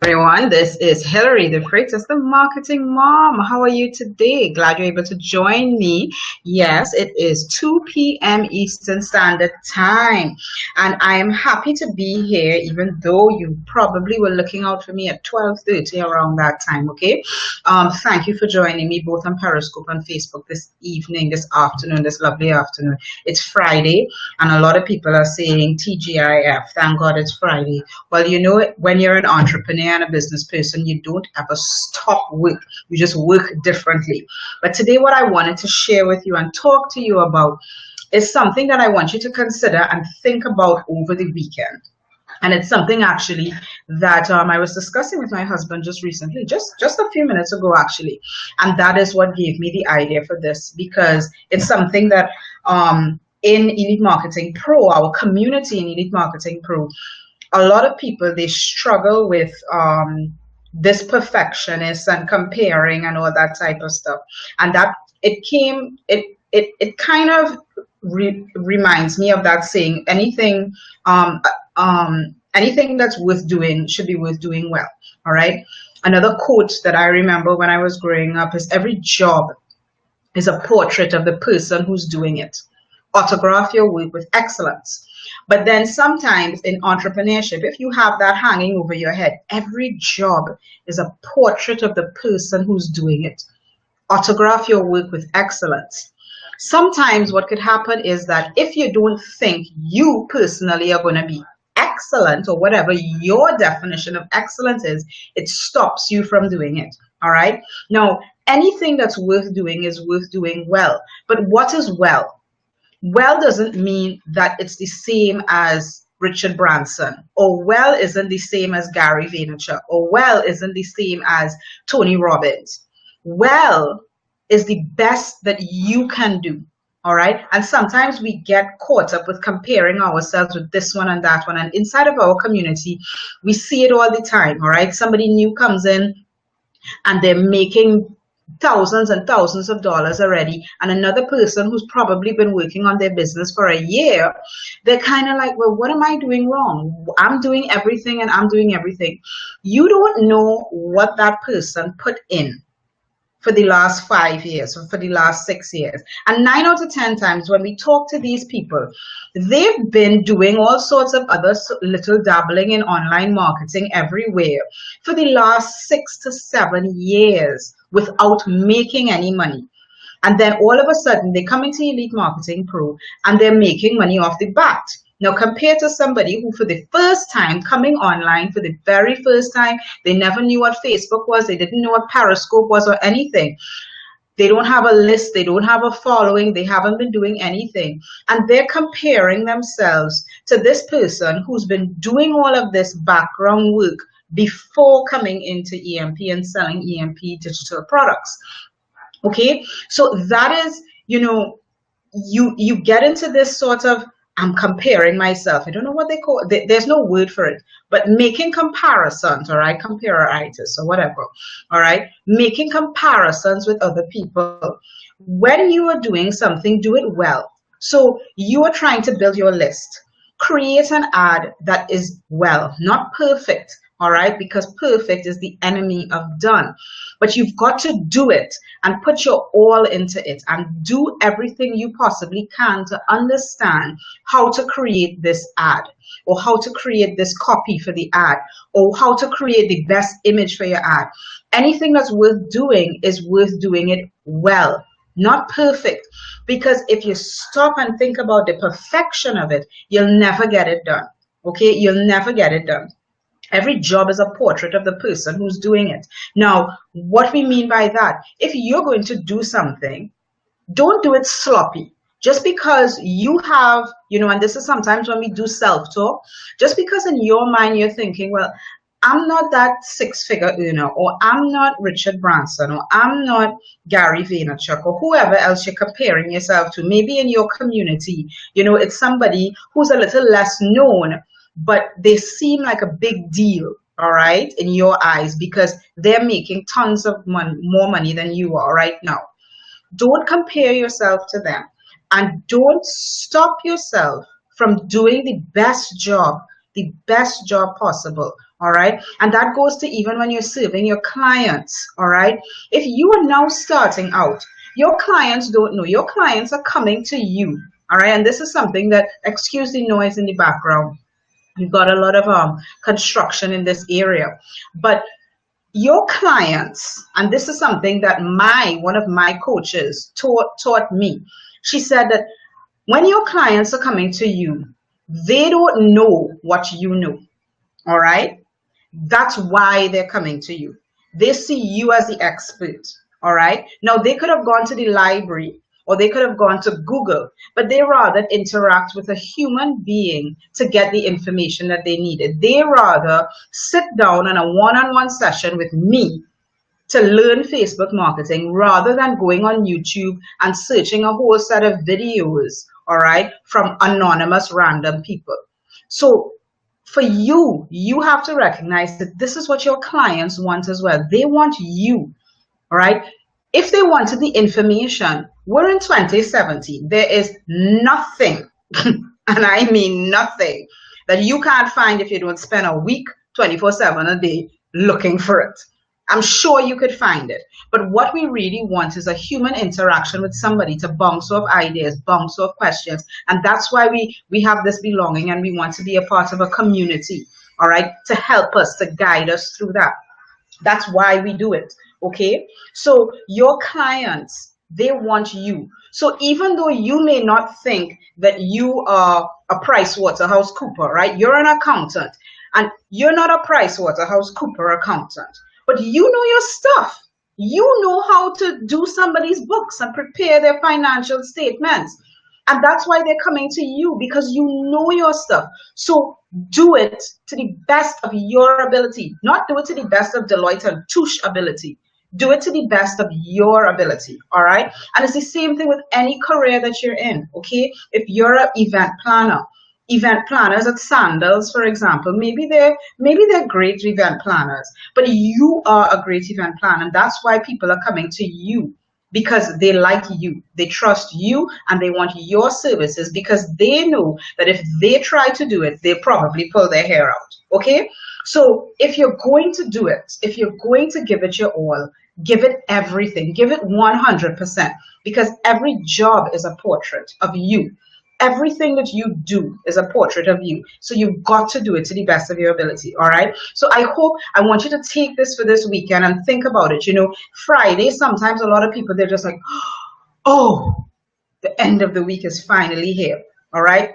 Everyone, this is Hillary, the greatest the marketing mom. How are you today? Glad you're able to join me. Yes, it is 2 p.m. Eastern Standard Time, and I am happy to be here, even though you probably were looking out for me at 12:30 around that time. Okay, thank you for joining me both on Periscope and Facebook this evening, this afternoon, this lovely afternoon. It's Friday, and a lot of people are saying TGIF. Thank God it's Friday. Well, when you're an entrepreneur and a business person, you don't ever stop work. You just work differently. But today, what I wanted to share with you and talk to you about is something that I want you to consider and think about over the weekend. And it's something actually that I was discussing with my husband just recently, just a few minutes ago, actually. And that is what gave me the idea for this, because it's something that in Elite Marketing Pro, our community in Elite Marketing Pro, a lot of people, they struggle with this perfectionist and comparing and all that type of stuff. And that it kind of reminds me of that saying, anything that's worth doing should be worth doing well. All right. Another quote that I remember when I was growing up is, every job is a portrait of the person who's doing it. Autograph your work with excellence. But then sometimes in entrepreneurship, if you have that hanging over your head, every job is a portrait of the person who's doing it. Autograph your work with excellence. Sometimes what could happen is that if you don't think you personally are going to be excellent, or whatever your definition of excellence is, it stops you from doing it. All right. Now, anything that's worth doing is worth doing well. But what is well? Well doesn't mean that it's the same as Richard Branson, or well isn't the same as Gary Vaynerchuk, or well isn't the same as Tony Robbins. Well is the best that you can do. All right. And sometimes we get caught up with comparing ourselves with this one and that one. And inside of our community, we see it all the time. All right. Somebody new comes in and they're making thousands and thousands of dollars already, and another person who's probably been working on their business for a year, they're kind of like, well, what am I doing wrong? I'm doing everything and I'm doing everything. You don't know what that person put in for the last 5 years or for the last 6 years. And 9 out of 10 times when we talk to these people, they've been doing all sorts of other little dabbling in online marketing everywhere for the last 6 to 7 years without making any money. And then all of a sudden they come into Elite Marketing Pro and they're making money off the bat. Now, compared to somebody who, for the first time, coming online for the very first time, they never knew what Facebook was, they didn't know what Periscope was or anything. They don't have a list, they don't have a following, they haven't been doing anything. And they're comparing themselves to this person who's been doing all of this background work before coming into EMP and selling EMP digital products. Okay, so that is, you get into this sort of, I'm comparing myself. I don't know what they call it. There's no word for it, but making comparisons, all right, compareritis or whatever, all right, making comparisons with other people. When you are doing something, do it well. So you are trying to build your list. Create an ad that is well, not perfect, all right, because perfect is the enemy of done. But you've got to do it and put your all into it and do everything you possibly can to understand how to create this ad, or how to create this copy for the ad, or how to create the best image for your ad. Anything that's worth doing is worth doing it well, not perfect. Because if you stop and think about the perfection of it, you'll never get it done. Okay, you'll never get it done. Every job is a portrait of the person who's doing it. Now, what we mean by that, if you're going to do something, don't do it sloppy. Just because you have, and this is sometimes when we do self-talk, just because in your mind you're thinking, well, I'm not that six-figure earner, or I'm not Richard Branson, or I'm not Gary Vaynerchuk, or whoever else you're comparing yourself to. Maybe in your community, it's somebody who's a little less known, but they seem like a big deal, all right, in your eyes, because they're making tons of money, more money than you are right now. Don't compare yourself to them, and don't stop yourself from doing the best job possible All right. And that goes to even when you're serving your clients. All right. If you are now starting out, your clients don't know. Your clients are coming to you. All right. And this is something that, excuse the noise in the background. You've got a lot of construction in this area. But your clients, and this is something that one of my coaches taught me. She said that when your clients are coming to you, they don't know what you know. All right. That's why they're coming to you. They see you as the expert. All right. Now, they could have gone to the library or they could have gone to Google, but they rather interact with a human being to get the information that they needed. They rather sit down in a one-on-one session with me to learn Facebook marketing rather than going on YouTube and searching a whole set of videos, all right, from anonymous random people. So for you, you have to recognize that this is what your clients want as well. They want you, all right? If they wanted the information, we're in 2017. There is nothing, and I mean nothing, that you can't find if you don't spend a week, 24/7 a day looking for it. I'm sure you could find it. But what we really want is a human interaction with somebody to bounce off ideas, bounce off questions. And that's why we have this belonging and we want to be a part of a community, all right, to help us, to guide us through that. That's why we do it, okay? So your clients, they want you. So even though you may not think that you are a PricewaterhouseCooper, right? You're an accountant and you're not a PricewaterhouseCooper accountant. But you know your stuff. You know how to do somebody's books and prepare their financial statements. And that's why they're coming to you, because you know your stuff. So do it to the best of your ability. Not do it to the best of Deloitte and Touche ability. Do it to the best of your ability, all right? And it's the same thing with any career that you're in, okay? If you're an event planners at Sandals, for example, maybe they're great event planners, but you are a great event planner, and that's why people are coming to you, because they like you, they trust you, and they want your services because they know that if they try to do it, they'll probably pull their hair out. Okay, so if you're going to do it, if you're going to give it your all, give it everything, give it 100%, because every job is a portrait of you. Everything that you do is a portrait of you. So you've got to do it to the best of your ability. All right. So I want you to take this for this weekend and think about it. You know, Friday, sometimes a lot of people, they're just like, oh, the end of the week is finally here. All right.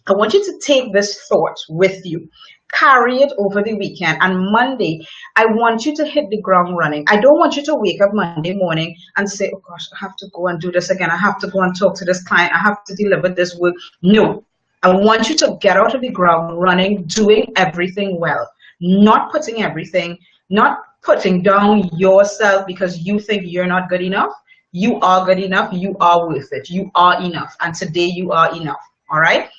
I want you to take this thought with you, carry it over the weekend, and Monday, I want you to hit the ground running. I don't want you to wake up Monday morning and say, oh gosh, I have to go and do this again. I have to go and talk to this client. I have to deliver this work. No, I want you to get out of the ground running, doing everything well, not putting down yourself because you think you're not good enough. You are good enough. You are worth it. You are enough. And today you are enough. All right.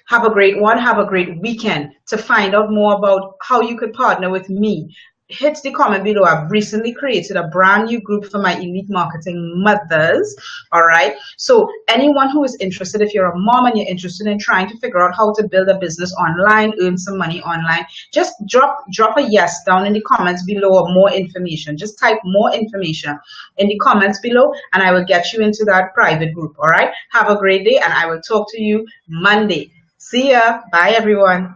Have a great one. Have a great weekend. To find out more about how you could partner with me, hit the comment below. I've recently created a brand new group for my elite marketing mothers. All right. So anyone who is interested, if you're a mom and you're interested in trying to figure out how to build a business online, earn some money online, just drop a yes down in the comments below or more information. Just type more information in the comments below and I will get you into that private group. All right. Have a great day and I will talk to you Monday. See ya. Bye, everyone.